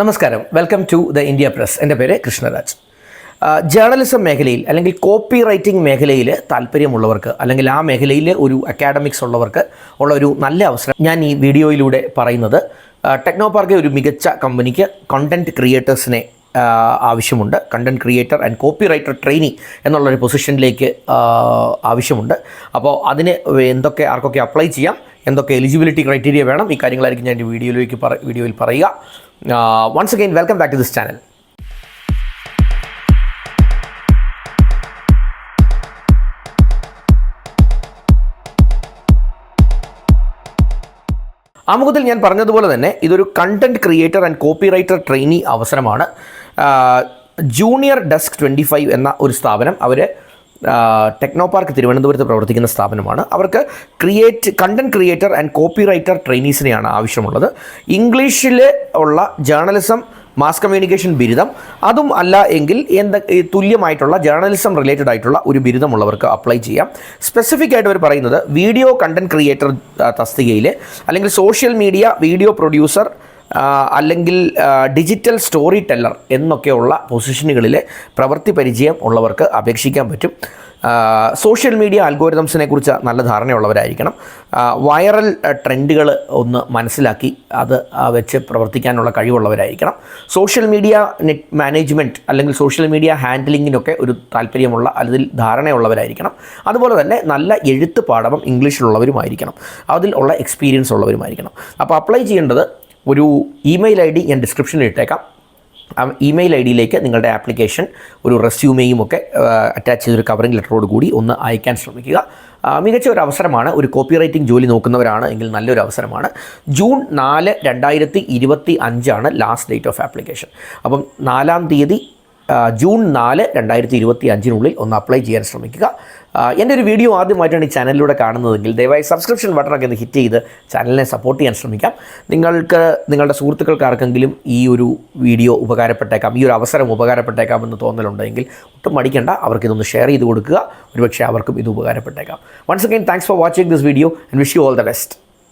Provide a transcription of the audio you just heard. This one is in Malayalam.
നമസ്കാരം, welcome to the India press. എൻ്റെ പേര് കൃഷ്ണരാജ്. ജേർണലിസം മേഖലയിൽ അല്ലെങ്കിൽ കോപ്പി റൈറ്റിംഗ് മേഖലയിൽ താല്പര്യമുള്ളവർക്ക് അല്ലെങ്കിൽ ആ മേഖലയിൽ ഒരു അക്കാഡമിക്സ് ഉള്ളവർക്ക് ഉള്ള ഒരു നല്ല അവസരം ഞാൻ ഈ വീഡിയോയിലൂടെ പറയുന്നത്. ടെക്നോപാർക്കിലെ ഒരു മികച്ച കമ്പനിക്ക് കണ്ടൻറ്റ് ക്രിയേറ്റേഴ്സിനെ ആവശ്യമുണ്ട്. Content creator and copy writer trainee എന്നുള്ളൊരു പൊസിഷനിലേക്ക് ആവശ്യമുണ്ട്. അപ്പോൾ അതിന് ആർക്കൊക്കെ അപ്ലൈ ചെയ്യാം, എന്തൊക്കെ എലിജിബിലിറ്റി ക്രൈറ്റീരിയ വേണം, ഈ കാര്യങ്ങളായിരിക്കും ഞാൻ വീഡിയോയിൽ പറയുക. Once again, welcome back to this channel. ആമുഖത്തിൽ ഞാൻ പറഞ്ഞതുപോലെ തന്നെ ഇതൊരു content creator and copy writer trainee അവസരമാണ്. ജൂനിയർ ഡെസ്ക് 25 എന്ന ഒരു സ്ഥാപനം, അവർ ടെക്നോപാർക്ക് തിരുവനന്തപുരത്ത് പ്രവർത്തിക്കുന്ന സ്ഥാപനമാണ്. അവർക്ക് content creator and copywriter ട്രെയിനീസിനെയാണ് ആവശ്യമുള്ളത്. ഇംഗ്ലീഷിൽ ഉള്ള ജേർണലിസം മാസ് കമ്മ്യൂണിക്കേഷൻ ബിരുദം, അതും അല്ല എങ്കിൽ തുല്യമായിട്ടുള്ള ജേർണലിസം റിലേറ്റഡ് ആയിട്ടുള്ള ഒരു ബിരുദമുള്ളവർക്ക് അപ്ലൈ ചെയ്യാം. സ്പെസിഫിക് ആയിട്ട് അവർ പറയുന്നത് വീഡിയോ കണ്ടൻറ്റ് ക്രിയേറ്റർ തസ്തികയിൽ അല്ലെങ്കിൽ സോഷ്യൽ മീഡിയ വീഡിയോ പ്രൊഡ്യൂസർ അല്ലെങ്കിൽ ഡിജിറ്റൽ സ്റ്റോറി ടെല്ലർ എന്നൊക്കെയുള്ള പൊസിഷനുകളിൽ പ്രവൃത്തി പരിചയം ഉള്ളവർക്ക് അപേക്ഷിക്കാൻ പറ്റും. സോഷ്യൽ മീഡിയ അൽഗോരിതംസിനെ കുറിച്ച് നല്ല ധാരണയുള്ളവരായിരിക്കണം. വൈറൽ ട്രെൻഡുകൾ ഒന്ന് മനസ്സിലാക്കി അത് വെച്ച് പ്രവർത്തിക്കാനുള്ള കഴിവുള്ളവരായിരിക്കണം. സോഷ്യൽ മീഡിയ നെറ്റ് മാനേജ്മെൻറ്റ് അല്ലെങ്കിൽ സോഷ്യൽ മീഡിയ ഹാൻഡിലിങ്ങിനൊക്കെ ഒരു താല്പര്യമുള്ള അതിൽ ധാരണയുള്ളവരായിരിക്കണം. അതുപോലെ തന്നെ നല്ല എഴുത്ത് പാഠവും ഇംഗ്ലീഷിലുള്ളവരുമായിരിക്കണം. അതിൽ ഉള്ള എക്സ്പീരിയൻസ് ഉള്ളവരുമായിരിക്കണം. അപ്പോൾ അപ്ലൈ ചെയ്യേണ്ടത് ഒരു ഇമെയിൽ ID ഞാൻ ഡിസ്ക്രിപ്ഷനിൽ ഇട്ടേക്കാം. ആ ഇമെയിൽ IDയിലേക്ക് നിങ്ങളുടെ ആപ്ലിക്കേഷൻ, ഒരു റെസ്യൂമെയും ഒക്കെ അറ്റാച്ച് ചെയ്തൊരു കവറിംഗ് ലെറ്ററോട് കൂടി ഒന്ന് അയക്കാൻ ശ്രമിക്കുക. മികച്ച ഒരു അവസരമാണ്. ഒരു കോപ്പി റൈറ്റിംഗ് ജോലി നോക്കുന്നവരാണ് എങ്കിൽ നല്ലൊരു അവസരമാണ്. June 4, 2025 last date of application. അപ്പം 4-ാം തീയതി ജൂൺ 4, 2025 ഒന്ന് അപ്ലൈ ചെയ്യാൻ ശ്രമിക്കുക. എൻ്റെ ഒരു വീഡിയോ ആദ്യമായിട്ടാണ് ഈ ചാനലിലൂടെ കാണുന്നതെങ്കിൽ ദയവായി സബ്സ്ക്രിപ്ഷൻ ബട്ടണൊക്കെ ഒന്ന് ഹിറ്റ് ചെയ്ത് ചാനലിനെ സപ്പോർട്ട് ചെയ്യാൻ ശ്രമിക്കാം. നിങ്ങളുടെ സുഹൃത്തുക്കൾക്ക് ആർക്കെങ്കിലും ഈ ഒരു വീഡിയോ ഉപകാരപ്പെട്ടേക്കാം, ഈ ഒരു അവസരം ഉപകാരപ്പെട്ടേക്കാമെന്ന് തോന്നലുണ്ടെങ്കിൽ ഒട്ടും മടിക്കേണ്ട, അവർക്കിതൊന്ന് ഷെയർ ചെയ്ത് കൊടുക്കുക. ഒരുപക്ഷെ അവർക്കും ഇത് ഉപകാരപ്പെട്ടേക്കാം. Once again thanks for watching this video and wish you all the best.